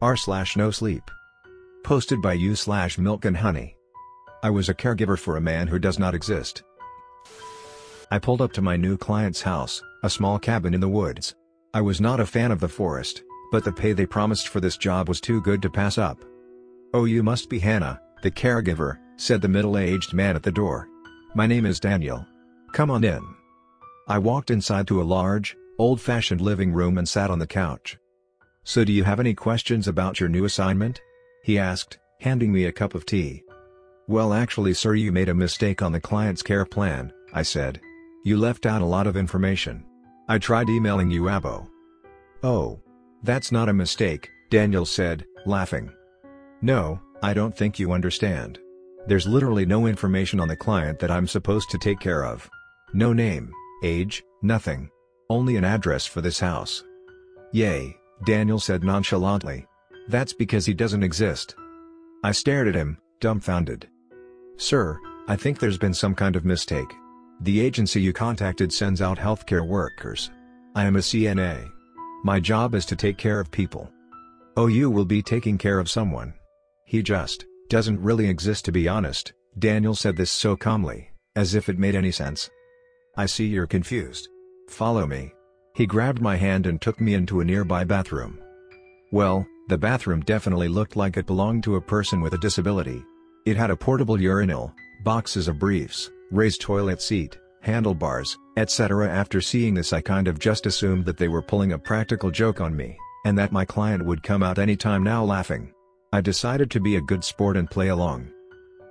r/NoSleep. Posted by u/milk and honey. I was a caregiver for a man who does not exist. I pulled up to my new client's house, a small cabin in the woods. I was not a fan of the forest, but the pay they promised for this job was too good to pass up. "Oh, you must be Hannah, the caregiver," said the middle-aged man at the door. "My name is Daniel. Come on in." I walked inside to a large, old-fashioned living room and sat on the couch. "So do you have any questions about your new assignment?" he asked, handing me a cup of tea. "Well, actually, sir, you made a mistake on the client's care plan," I said. "You left out a lot of information. I tried emailing you abo." "Oh. That's not a mistake," Daniel said, laughing. "No, I don't think you understand. There's literally no information on the client that I'm supposed to take care of. No name, age, nothing. Only an address for this house." "Yay," Daniel said nonchalantly. "That's because he doesn't exist." I stared at him, dumbfounded. "Sir, I think there's been some kind of mistake. The agency you contacted sends out healthcare workers. I am a CNA. My job is to take care of people." "Oh, you will be taking care of someone. He just doesn't really exist, to be honest." Daniel said this so calmly, as if it made any sense. "I see you're confused. Follow me." He grabbed my hand and took me into a nearby bathroom. Well, the bathroom definitely looked like it belonged to a person with a disability. It had a portable urinal, boxes of briefs, raised toilet seat, handlebars, etc. After seeing this, I kind of just assumed that they were pulling a practical joke on me, and that my client would come out anytime now laughing. I decided to be a good sport and play along.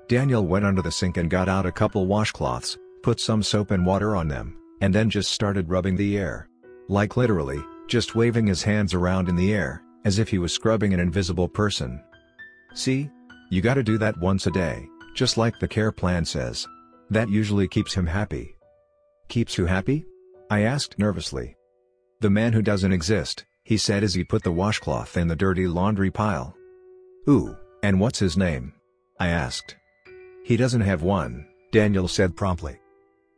Daniel went under the sink and got out a couple washcloths, put some soap and water on them, and then just started rubbing the air. Like literally, just waving his hands around in the air, as if he was scrubbing an invisible person. "See? You gotta do that once a day, just like the care plan says. That usually keeps him happy." "Keeps you happy?" I asked nervously. "The man who doesn't exist," he said as he put the washcloth in the dirty laundry pile. "Ooh, and what's his name?" I asked. "He doesn't have one," Daniel said promptly.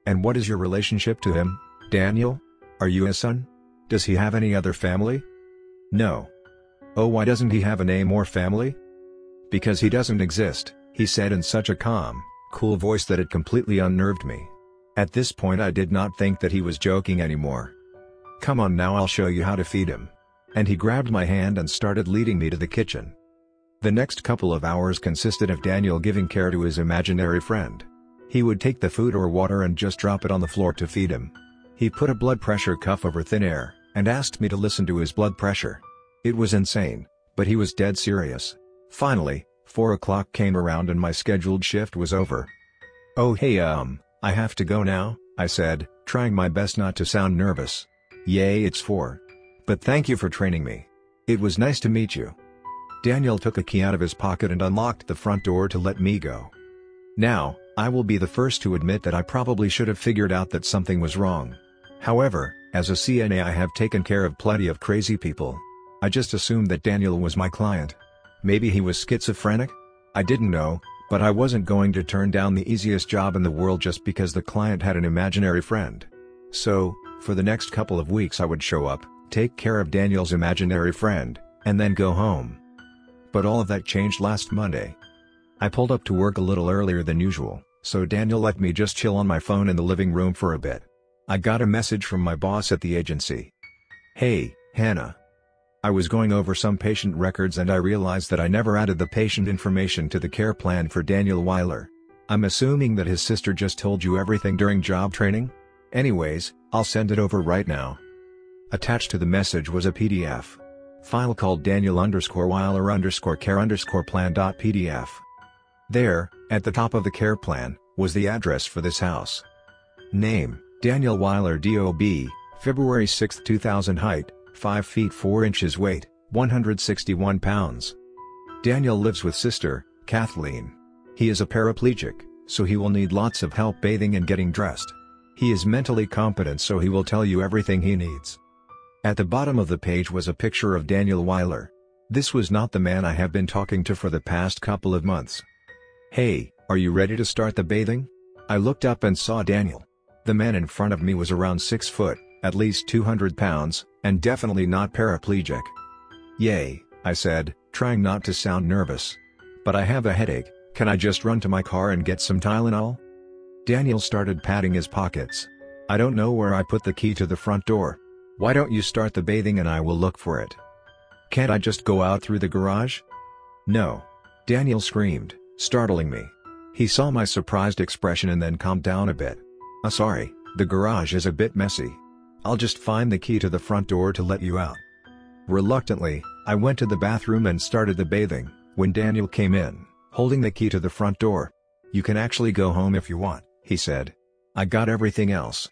"And what is your relationship to him, Daniel? Are you his son? Does he have any other family?" "No." "Oh, why doesn't he have a name or family?" "Because he doesn't exist," he said in such a calm, cool voice that it completely unnerved me. At this point I did not think that he was joking anymore. "Come on now, I'll show you how to feed him." And he grabbed my hand and started leading me to the kitchen. The next couple of hours consisted of Daniel giving care to his imaginary friend. He would take the food or water and just drop it on the floor to feed him. He put a blood pressure cuff over thin air, and asked me to listen to his blood pressure. It was insane, but he was dead serious. Finally, 4 o'clock came around and my scheduled shift was over. "Oh hey, I have to go now," I said, trying my best not to sound nervous. "Yay, it's 4. But thank you for training me. It was nice to meet you." Daniel took a key out of his pocket and unlocked the front door to let me go. Now, I will be the first to admit that I probably should have figured out that something was wrong. However, as a CNA I have taken care of plenty of crazy people. I just assumed that Daniel was my client. Maybe he was schizophrenic? I didn't know, but I wasn't going to turn down the easiest job in the world just because the client had an imaginary friend. So, for the next couple of weeks I would show up, take care of Daniel's imaginary friend, and then go home. But all of that changed last Monday. I pulled up to work a little earlier than usual, so Daniel let me just chill on my phone in the living room for a bit. I got a message from my boss at the agency. "Hey, Hannah. I was going over some patient records and I realized that I never added the patient information to the care plan for Daniel Weiler. I'm assuming that his sister just told you everything during job training? Anyways, I'll send it over right now." Attached to the message was a PDF file called Daniel_Weiler_care_plan.pdf. There, at the top of the care plan, was the address for this house. Name, Daniel Weiler DOB, February 6, 2000. Height, 5 feet 4 inches. Weight, 161 pounds. Daniel lives with sister, Kathleen. He is a paraplegic, so he will need lots of help bathing and getting dressed. He is mentally competent, so he will tell you everything he needs. At the bottom of the page was a picture of Daniel Weiler. This was not the man I have been talking to for the past couple of months. "Hey, are you ready to start the bathing?" I looked up and saw Daniel. The man in front of me was around 6 foot, at least 200 pounds, and definitely not paraplegic. "Yay," I said, trying not to sound nervous. "But I have a headache, can I just run to my car and get some Tylenol?" Daniel started patting his pockets. "I don't know where I put the key to the front door. Why don't you start the bathing and I will look for it? Can't I just go out through the garage?" "No!" Daniel screamed, startling me. He saw my surprised expression and then calmed down a bit. Sorry, the garage is a bit messy. I'll just find the key to the front door to let you out." Reluctantly, I went to the bathroom and started the bathing, when Daniel came in, holding the key to the front door. "You can actually go home if you want," he said. "I got everything else."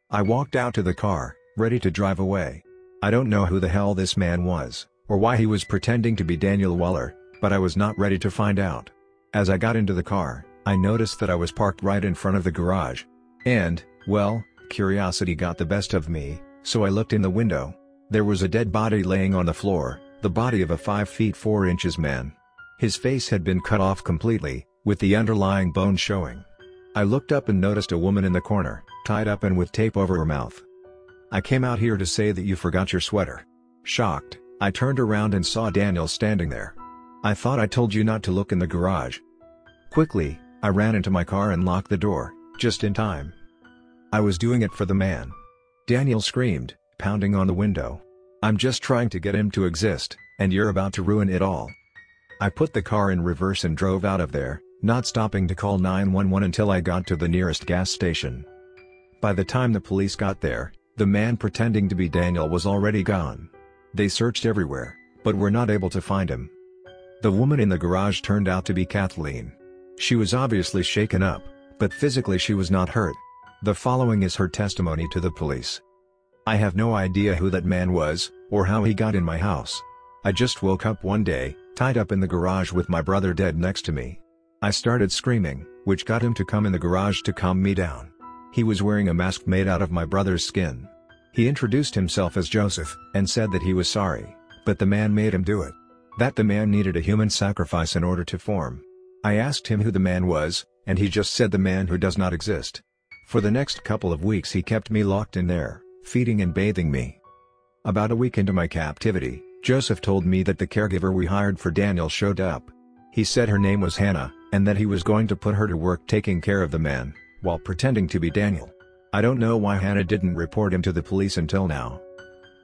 I walked out to the car, ready to drive away. I don't know who the hell this man was, or why he was pretending to be Daniel Weller, but I was not ready to find out. As I got into the car, I noticed that I was parked right in front of the garage. And, well, curiosity got the best of me, so I looked in the window. There was a dead body laying on the floor, the body of a 5 feet 4 inches man. His face had been cut off completely, with the underlying bone showing. I looked up and noticed a woman in the corner, tied up and with tape over her mouth. "I came out here to say that you forgot your sweater." Shocked, I turned around and saw Daniel standing there. "I thought I told you not to look in the garage." Quickly, I ran into my car and locked the door, just in time. I was doing it for the man. Daniel screamed, pounding on the window. "I'm just trying to get him to exist, and you're about to ruin it all." I put the car in reverse and drove out of there, not stopping to call 911 until I got to the nearest gas station. By the time the police got there, the man pretending to be Daniel was already gone. They searched everywhere, but were not able to find him. The woman in the garage turned out to be Kathleen. She was obviously shaken up, but physically she was not hurt. The following is her testimony to the police. "I have no idea who that man was, or how he got in my house. I just woke up one day, tied up in the garage with my brother dead next to me. I started screaming, which got him to come in the garage to calm me down. He was wearing a mask made out of my brother's skin. He introduced himself as Joseph, and said that he was sorry, but the man made him do it. That the man needed a human sacrifice in order to form. I asked him who the man was, and he just said the man who does not exist. For the next couple of weeks he kept me locked in there, feeding and bathing me. About a week into my captivity, Joseph told me that the caregiver we hired for Daniel showed up. He said her name was Hannah, and that he was going to put her to work taking care of the man, while pretending to be Daniel. I don't know why Hannah didn't report him to the police until now.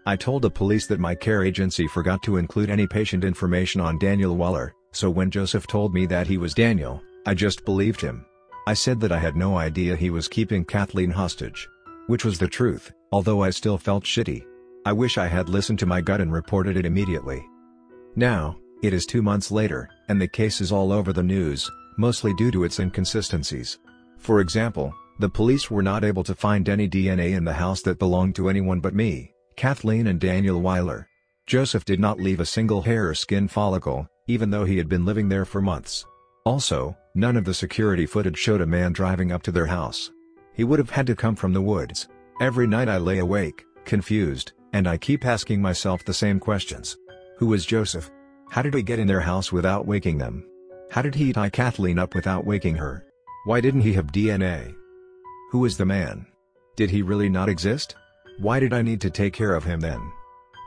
I told the police that my care agency forgot to include any patient information on Daniel Weller, so when Joseph told me that he was Daniel, I just believed him. I said that I had no idea he was keeping Kathleen hostage. Which was the truth, although I still felt shitty. I wish I had listened to my gut and reported it immediately. Now, it is 2 months later, and the case is all over the news, mostly due to its inconsistencies. For example, the police were not able to find any DNA in the house that belonged to anyone but me, Kathleen and Daniel Weiler. Joseph did not leave a single hair or skin follicle, even though he had been living there for months. Also, none of the security footage showed a man driving up to their house. He would have had to come from the woods. Every night I lay awake, confused, and I keep asking myself the same questions. Who was Joseph? How did he get in their house without waking them? How did he tie Kathleen up without waking her? Why didn't he have DNA? Who is the man? Did he really not exist? Why did I need to take care of him then?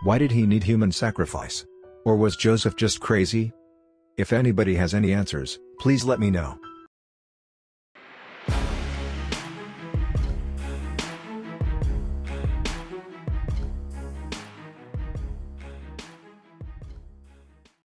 Why did he need human sacrifice? Or was Joseph just crazy? If anybody has any answers, please let me know.